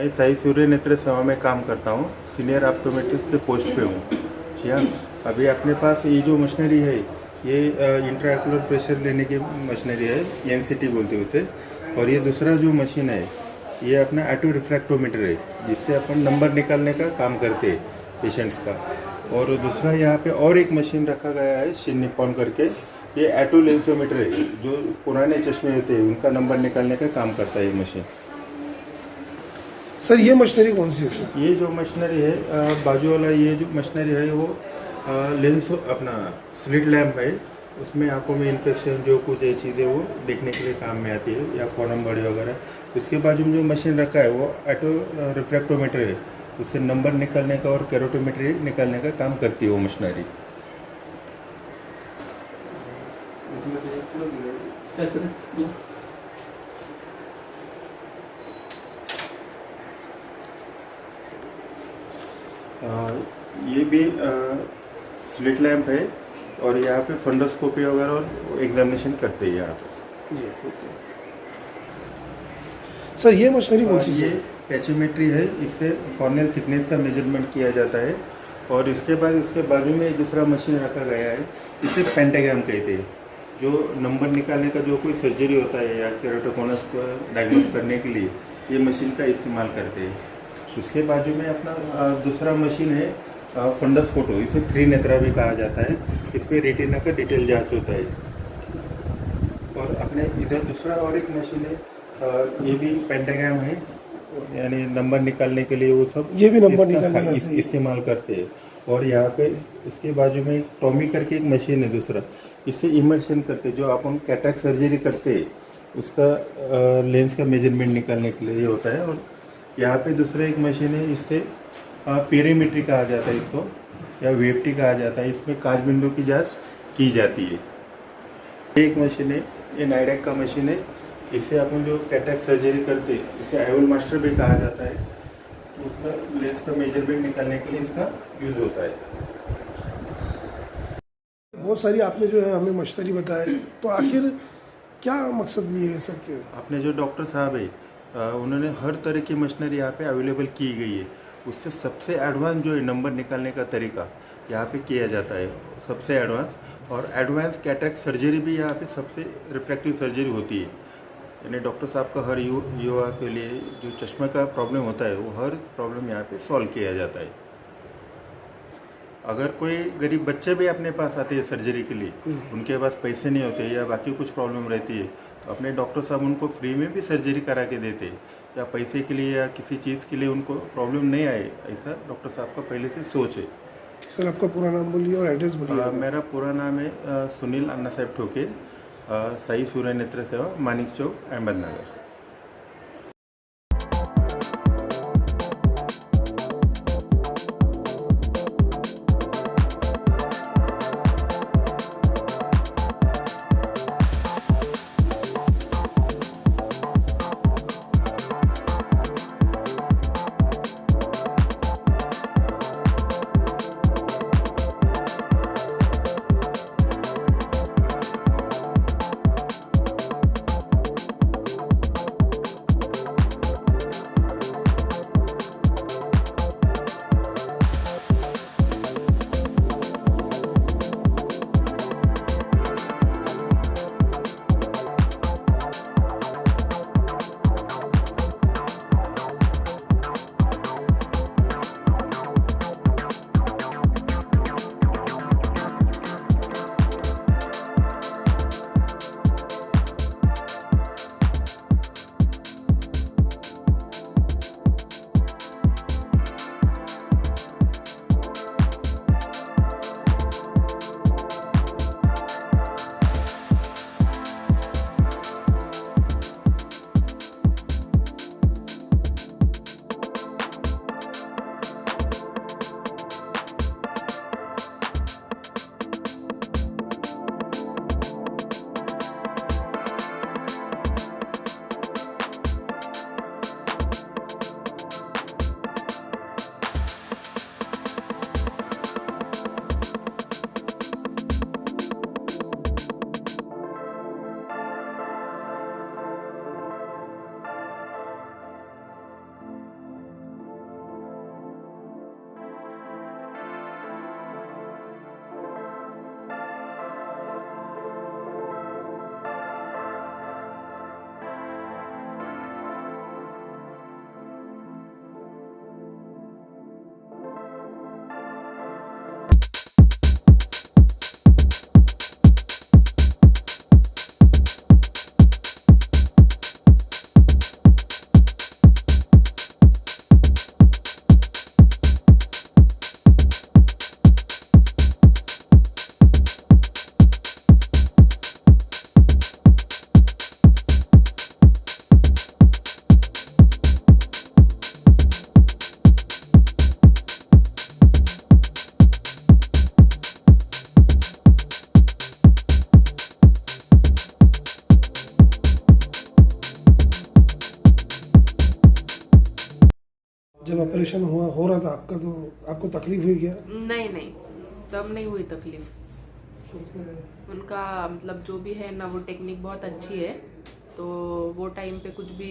मैं साई सूर्य नेत्र सेवा में काम करता हूँ, सीनियर ऑप्टोमेट्रिस्ट के पोस्ट पे हूँ। जी हाँ। अभी अपने पास ये जो मशीनरी है ये इंट्राएक्युलर प्रेशर लेने की मशीनरी है, एनसीटी बोलते हैं उसे। और ये दूसरा जो मशीन है ये अपना ऑटो रिफ्रैक्टोमीटर है, जिससे अपन नंबर निकालने का काम करते हैं पेशेंट्स का। और दूसरा यहाँ पे और एक मशीन रखा गया है शिन निप्पॉन करके, ये ऑटो लेंसोमीटर है, जो पुराने चश्मे होते हैं उनका नंबर निकालने का काम करता है ये मशीन। सर ये मशीनरी कौन सी है सर? ये जो मशीनरी है बाजू वाला ये जो मशीनरी है वो लेंस अपना स्लिट लैम्प है, उसमें आंखों में इन्फेक्शन जो कुछ ये चीज़ें वो देखने के लिए काम में आती है, या फॉरम बॉडी वगैरह। उसके बाजू में जो मशीन रखा है वो ऑटो रिफ्रैक्टोमीटर है, उससे नंबर निकालने का और कैरोटोमेट्री निकालने का काम करती है वो मशीनरी। ये भी स्लिट लैम्प है, और यहाँ पे फंडोस्कोपी वगैरह और एग्जामिनेशन करते हैं यहाँ पे। ये ओके। सर ये मशीनरी कौन सी ये है? पैचोमेट्री है, इससे कॉर्नियल थिकनेस का मेजरमेंट किया जाता है। और इसके बाद इसके बाजू में एक दूसरा मशीन रखा गया है, इसे पेंटाग्राम कहते हैं। जो नंबर निकालने का जो कोई सर्जरी होता है या केराटोकोनस को डायग्नोस करने के लिए ये मशीन का इस्तेमाल करते हैं। उसके बाजू में अपना दूसरा मशीन है फंडस फोटो, इसे 3 नेत्रा भी कहा जाता है। इसमें रेटिना का डिटेल जांच होता है। और अपने इधर दूसरा और एक मशीन है, ये भी पेंटाग्राम है, यानी नंबर निकालने के लिए वो सब ये भी नंबर इसका निकालने का सही है। इस्तेमाल करते हैं। और यहाँ पे इसके बाजू में टॉमी करके एक मशीन है दूसरा, इससे इमर्शन करते हैं। जो अपन कैटरेक्ट सर्जरी करते हैं उसका लेंस का मेजरमेंट निकालने के लिए ये होता है। और यहाँ पे दूसरा एक मशीन है, इससे पेरीमेट्री कहा जाता है इसको, या वेफ्टी कहा जाता है। इसमें कांच बिंदु की जांच की जाती है। एक मशीन है, ये नाइडेक का मशीन है, इससे अपन जो कैटरेक्ट सर्जरी करते हैं इसे आइवल मास्टर भी कहा जाता है। तो उसका लेंस का मेजरमेंट निकालने के लिए इसका यूज होता है। बहुत सारी आपने जो है हमें मशीनरी बताए, तो आखिर क्या मकसद लिए है सर के? अपने जो डॉक्टर साहब है उन्होंने हर तरह की मशीनरी यहाँ पे अवेलेबल की गई है। उससे सबसे एडवांस जो है नंबर निकालने का तरीका यहाँ पे किया जाता है, सबसे एडवांस। और एडवांस कैटरेक्ट सर्जरी भी यहाँ पे सबसे रिफ्रैक्टिव सर्जरी होती है। यानी डॉक्टर साहब का हर युवा के लिए जो चश्मे का प्रॉब्लम होता है वो हर प्रॉब्लम यहाँ पे सॉल्व किया जाता है। अगर कोई गरीब बच्चे भी अपने पास आते हैं सर्जरी के लिए, उनके पास पैसे नहीं होते या बाकी कुछ प्रॉब्लम रहती है, तो अपने डॉक्टर साहब उनको फ्री में भी सर्जरी करा के देते हैं। या पैसे के लिए या किसी चीज़ के लिए उनको प्रॉब्लम नहीं आए, ऐसा डॉक्टर साहब का पहले से सोच है। सर आपका पूरा नाम बोलिए और एड्रेस बोलिए। मेरा पूरा नाम है सुनील अन्ना साहेब ठोके, साई सूर्य नेत्र सेवा, मानिक चौक, अहमदनगर। जब ऑपरेशन हो रहा था आपका तो आपको तकलीफ हुई क्या? नहीं नहीं, तब नहीं हुई तकलीफ। उनका मतलब जो भी है ना, वो टेक्निक बहुत अच्छी है, तो वो टाइम पे कुछ भी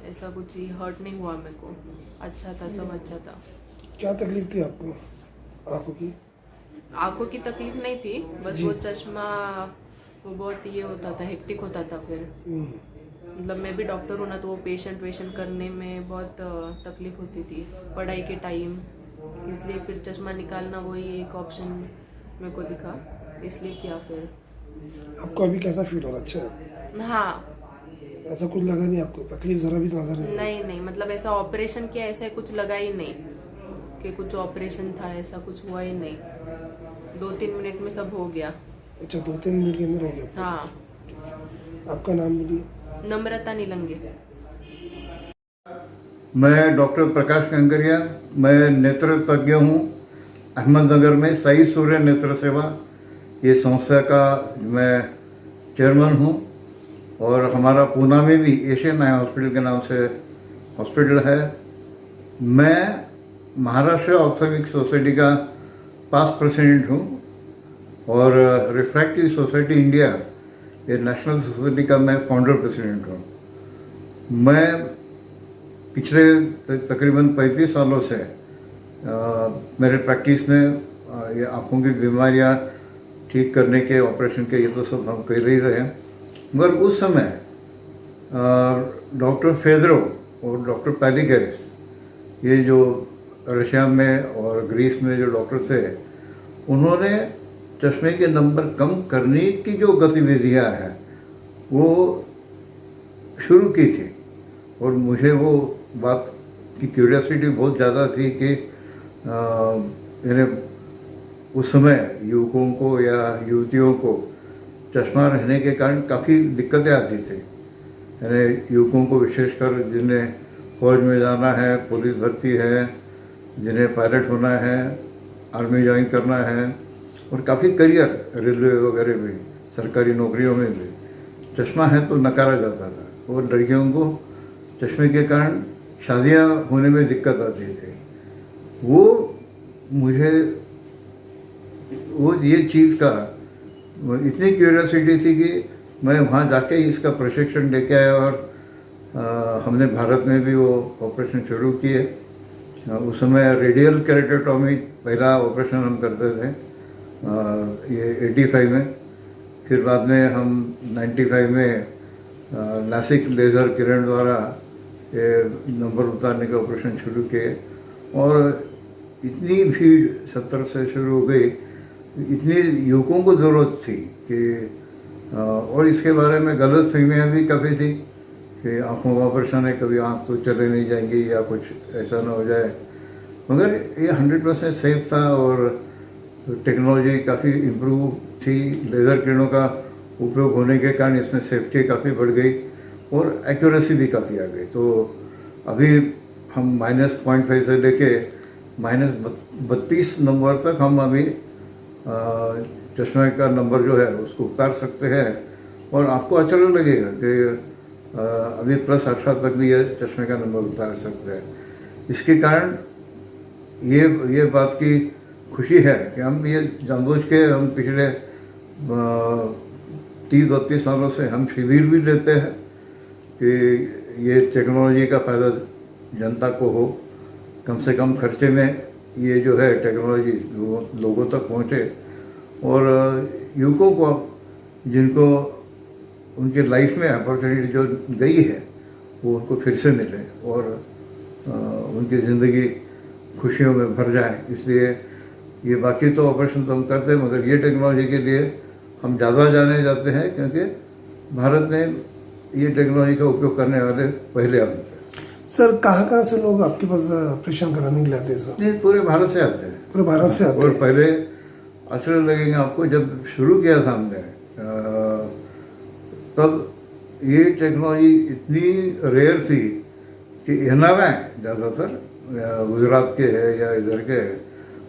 ऐसा कुछ ही हर्ट नहीं हुआ मेरे को। अच्छा था, सब अच्छा था। क्या तकलीफ थी आपको आंखों की? आंखों की तकलीफ नहीं थी, बस वो चश्मा वो बहुत ये होता था, हेक्टिक होता था। फिर मतलब मैं भी डॉक्टर हूँ ना, तो वो पेशेंट करने में बहुत तकलीफ होती थी पढ़ाई के टाइम, इसलिए फिर चश्मा निकालना वही एक ऑप्शन मेरे को दिखा, इसलिए किया फिर। आपको अभी कैसा फील हो रहा है? अच्छा है? हाँ। ऐसा कुछ लगा नहीं आपको? तकलीफ जरा भी नजर नहीं आई? नहीं नहीं, मतलब ऐसा ऑपरेशन किया ऐसा कुछ लगा ही नहीं कि कुछ ऑपरेशन था, ऐसा कुछ हुआ ही नहीं। 2-3 मिनट में सब हो गया। अच्छा, 2-3 मिनट के अंदर हो गया? हाँ। आपका नाम बोलिए। नम्रता नीलंगे। मैं डॉक्टर प्रकाश कंकरिया, मैं नेत्र तज्ञ हूँ। अहमदनगर में साई सूर्य नेत्र सेवा, ये संस्था का मैं चेयरमैन हूँ, और हमारा पूना में भी एशियन आई हॉस्पिटल के नाम से हॉस्पिटल है। मैं महाराष्ट्र ऑप्थेल्मिक सोसाइटी का पास्ट प्रेसिडेंट हूँ, और रिफ्रैक्टिव सोसाइटी इंडिया, ये नेशनल सोसाइटी का मैं फाउंडर प्रेसिडेंट हूँ। मैं पिछले तकरीबन 35 सालों से मेरे प्रैक्टिस में ये आँखों की बीमारियाँ ठीक करने के, ऑपरेशन के, ये तो सब हम कर ही रहे हैं। मगर उस समय डॉक्टर फेदरो और डॉक्टर पैलिगेरिस, ये जो रशिया में और ग्रीस में जो डॉक्टर थे, उन्होंने चश्मे के नंबर कम करने की जो गतिविधियाँ हैं वो शुरू की थी, और मुझे वो बात की क्यूरियोसिटी बहुत ज़्यादा थी कि इन्हें उस समय युवकों को या युवतियों को चश्मा रहने के कारण काफ़ी दिक्कतें आती थी। यानी युवकों को विशेषकर जिन्हें फौज में जाना है, पुलिस भर्ती है, जिन्हें पायलट होना है, आर्मी ज्वाइन करना है, और काफ़ी करियर रेलवे वगैरह में, सरकारी नौकरियों में भी चश्मा है तो नकारा जाता था, और लड़कियों को चश्मे के कारण शादियां होने में दिक्कत आती थी। वो मुझे वो ये चीज़ का इतनी क्यूरियोसिटी थी कि मैं वहाँ जाके इसका प्रशिक्षण लेके आया, और हमने भारत में भी वो ऑपरेशन शुरू किए। उस समय रेडियल केरेटोटॉमी पहला ऑपरेशन हम करते थे, ये 85 में। फिर बाद में हम 95 में लासिक लेज़र किरण द्वारा ये नंबर उतारने के ऑपरेशन शुरू किए, और इतनी भीड़ 70 से शुरू हो गई, इतनी युवकों को ज़रूरत थी कि और इसके बारे में गलत फहमियाँ भी काफ़ी थी कि आँखों का ऑपरेशन है, कभी आँख तो चले नहीं जाएंगी या कुछ ऐसा ना हो जाए। मगर ये 100% सेफ था, और टेक्नोलॉजी काफ़ी इम्प्रूव थी। लेज़र किरणों का उपयोग होने के कारण इसमें सेफ्टी काफ़ी बढ़ गई, और एक्यूरेसी भी काफ़ी आ गई। तो अभी हम -0.5 से लेके -32 नंबर तक हम अभी चश्मे का नंबर जो है उसको उतार सकते हैं, और आपको आश्चर्य लगेगा कि अभी +18 तक भी ये चश्मे का नंबर उतार सकते हैं। इसके कारण ये बात की खुशी है कि हम ये जानबूझ के हम पिछले 30-32 सालों से हम शिविर भी लेते हैं कि ये टेक्नोलॉजी का फ़ायदा जनता को हो, कम से कम खर्चे में ये जो है टेक्नोलॉजी लोगों तक पहुँचे, और युवकों को जिनको उनके लाइफ में अपॉर्चुनिटी जो गई है वो उनको फिर से मिले, और उनकी ज़िंदगी खुशियों में भर जाए। इसलिए ये बाकी तो ऑपरेशन तो हम करते हैं, मगर ये टेक्नोलॉजी के लिए हम ज़्यादा जाने जाते हैं, क्योंकि भारत में ये टेक्नोलॉजी का उपयोग करने वाले पहले हम थे। सर कहाँ से लोग आपके पास ऑपरेशन कराने के लिए आते हैं सर? नहीं, पूरे भारत से आते हैं। पूरे भारत से आते और हैं? पहले आश्चर्य लगेंगे आपको, जब शुरू किया था हमने तब ये टेक्नोलॉजी इतनी रेयर थी कि एनआरआई ज़्यादातर गुजरात के है या इधर के है,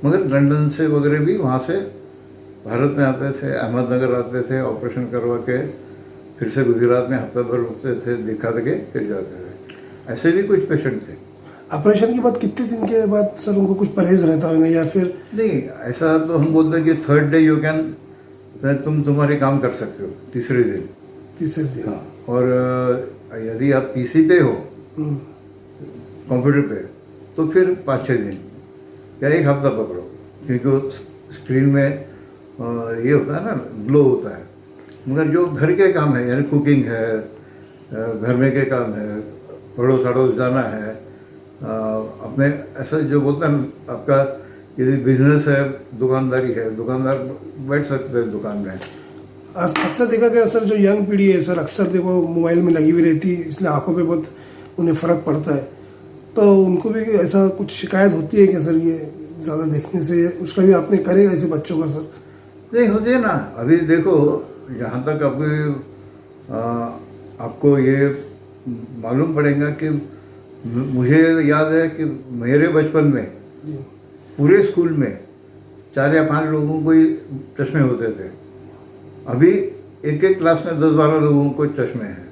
मगर लंदन से वगैरह भी वहाँ से भारत में आते थे, अहमदनगर आते थे, ऑपरेशन करवा के फिर से गुजरात में हफ्ता भर रुकते थे, दिखा के फिर जाते थे। ऐसे भी कुछ पेशेंट थे। ऑपरेशन के बाद कितने दिन के बाद सर उनको कुछ परहेज रहता होगा या फिर? नहीं, ऐसा तो हम बोलते हैं कि थर्ड डे यू कैन, तुम्हारे काम कर सकते हो तीसरे दिन। तीसरे दिन? हाँ, और यदि आप पीसी पे हो, कंप्यूटर पे, तो फिर 5-6 दिन या एक हफ्ता पकड़ो, क्योंकि वो स्क्रीन में ये होता है ना, ग्लो होता है। मगर जो घर के काम है, यानी कुकिंग है, घर में के काम है, पड़ोस अड़ोस जाना है, अपने ऐसा जो बोलते हैं आपका यदि बिजनेस है, दुकानदारी है, दुकानदार बैठ सकते हैं दुकान में। अक्सर देखा गया सर, जो यंग पीढ़ी है सर, अक्सर देखो मोबाइल में लगी हुई रहती है, इसलिए आंखों पे बहुत उन्हें फ़र्क पड़ता है। तो उनको भी ऐसा कुछ शिकायत होती है कि सर ये ज़्यादा देखने से? उसका भी आपने करेगा ऐसे बच्चों का सर? नहीं, होती है ना। अभी देखो, जहाँ तक आपको ये मालूम पड़ेगा कि मुझे याद है कि मेरे बचपन में पूरे स्कूल में 4 या 5 लोगों को ही चश्मे होते थे। अभी एक क्लास में 10-12 लोगों को चश्मे हैं।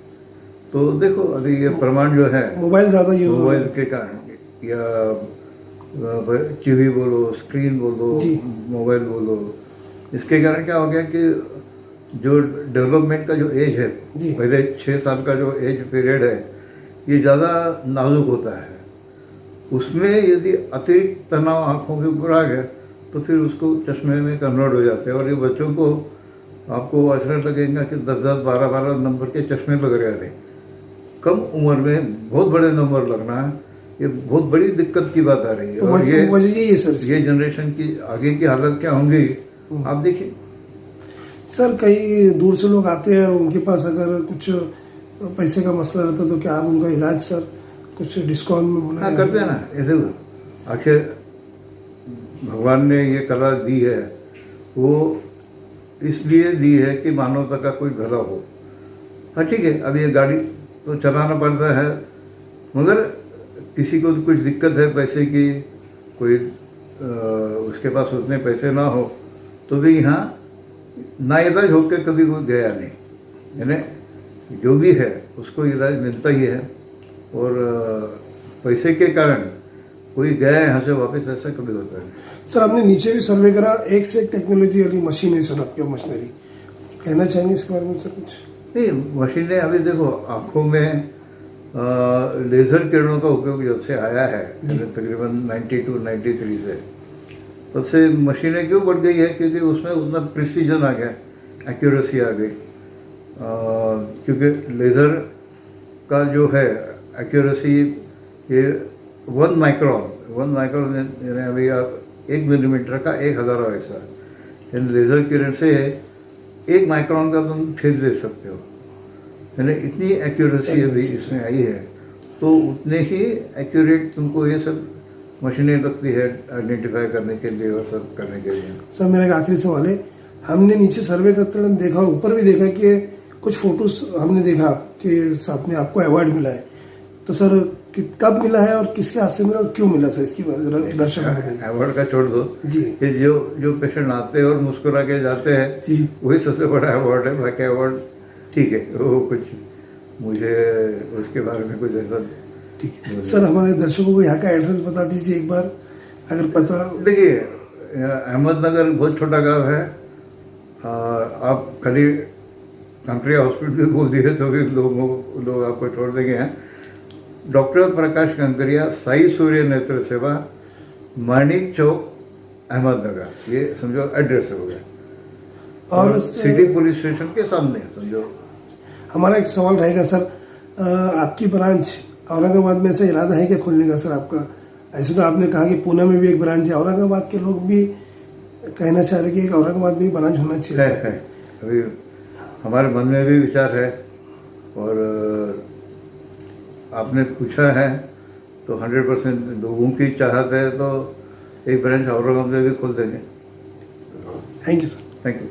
तो देखो, अभी ये प्रमाण जो है मोबाइल ज़्यादा यूज हो मोबाइल के कारण, या टीवी बोलो, स्क्रीन बोलो, मोबाइल बोलो, इसके कारण क्या हो गया कि जो डेवलपमेंट का जो एज है, पहले 6 साल का जो एज पीरियड है, ये ज़्यादा नाजुक होता है। उसमें यदि अतिरिक्त तनाव आँखों के ऊपर आ गया तो फिर उसको चश्मे में कन्वर्ट हो जाते हैं। और ये बच्चों को आपको आश्चर्य लगेगा कि 10-10, 12-12 नंबर के चश्मे लग रहे थे। कम उम्र में बहुत बड़े नंबर लगना, ये बहुत बड़ी दिक्कत की बात आ रही है। तो और वजह यही है सर, ये जनरेशन की आगे की हालत क्या होंगी आप देखिए। सर कई दूर से लोग आते हैं और उनके पास अगर कुछ पैसे का मसला रहता है तो क्या आप उनका इलाज सर कुछ डिस्काउंट में बोला? हाँ, करते हैं ना। ऐसे आखिर भगवान ने ये कला दी है, वो इसलिए दी है कि मानवता का कोई भला हो। हाँ ठीक है, अब ये गाड़ी तो चलाना पड़ता है, मगर किसी को तो कुछ दिक्कत है पैसे की, कोई उसके पास उतने पैसे ना हो, तो भी यहाँ नाइलाज होकर कभी कोई गया नहीं। यानी जो भी है उसको इलाज मिलता ही है, और पैसे के कारण कोई गया यहाँ से वापस, ऐसा कभी होता है। सर आपने नीचे भी सर्वे करा, एक से एक टेक्नोलॉजी वाली मशीन है सर आपके मशीनरी, कहना चाहेंगे इसके बारे में सर कुछ? नहीं, मशीनें अभी देखो, आँखों में लेज़र किरणों का उपयोग जब से आया है, तकरीबन 92-93 से, तब से मशीनें क्यों बढ़ गई है? क्योंकि उसमें उतना प्रिसीजन आ गया, एक्यूरेसी आ गई। क्योंकि लेज़र का जो है एक्यूरेसी, ये 1 माइक्रोन यानी अभी आप 1 मिलीमीटर का 1000वां हिस्सा, यानी लेज़र किरण से 1 माइक्रोन का तुम छेद ले सकते हो। यानी इतनी एक्यूरेसी अभी इसमें आई है, तो उतने ही एक्यूरेट तुमको ये सब मशीनें लगती है आइडेंटिफाई करने के लिए और सब करने के लिए। सर मेरा एक आखिरी सवाल है, हमने नीचे सर्वे करते हुए देखा और ऊपर भी देखा कि कुछ फोटोज हमने देखा आपके साथ में आपको अवार्ड मिला है, तो सर कब मिला है और किसके हाथ से मिला और क्यों मिला सर, इसकी दर्शकों को बताइए। अवार्ड का छोड़ दो जी, कि जो पेशेंट आते हैं और मुस्कुरा के जाते हैं जी, वही सबसे बड़ा अवार्ड है। बाकी अवार्ड ठीक है, वो कुछ मुझे उसके बारे में कुछ ऐसा ठीक है। सर हमारे दर्शकों को यहाँ का एड्रेस बता दीजिए एक बार, अगर पता। देखिए, अहमदनगर बहुत छोटा गांव है। आप खाली कांकरिया हॉस्पिटल भी बोल दिए तो भी लोग आपको छोड़ देंगे। हैं डॉक्टर प्रकाश कांकरिया, साई सूर्य नेत्र सेवा, मानिक चौक, अहमदनगर, ये समझो एड्रेस हो गया। और सिटी पुलिस स्टेशन के सामने समझो। हमारा एक सवाल रहेगा सर, आपकी ब्रांच औरंगाबाद में ऐसा इरादा है क्या खोलने का सर आपका? ऐसे तो आपने कहा कि पुणे में भी एक ब्रांच है, औरंगाबाद के लोग भी कहना चाह रहे कि एक औरंगाबाद में ब्रांच होना चाहिए है सर। है अभी हमारे मन में भी विचार है, और आपने पूछा है तो 100% लोगों की चाहत है तो एक ब्रांच औरंगाबाद में भी खोल देंगे। Thank you sir. Thank you.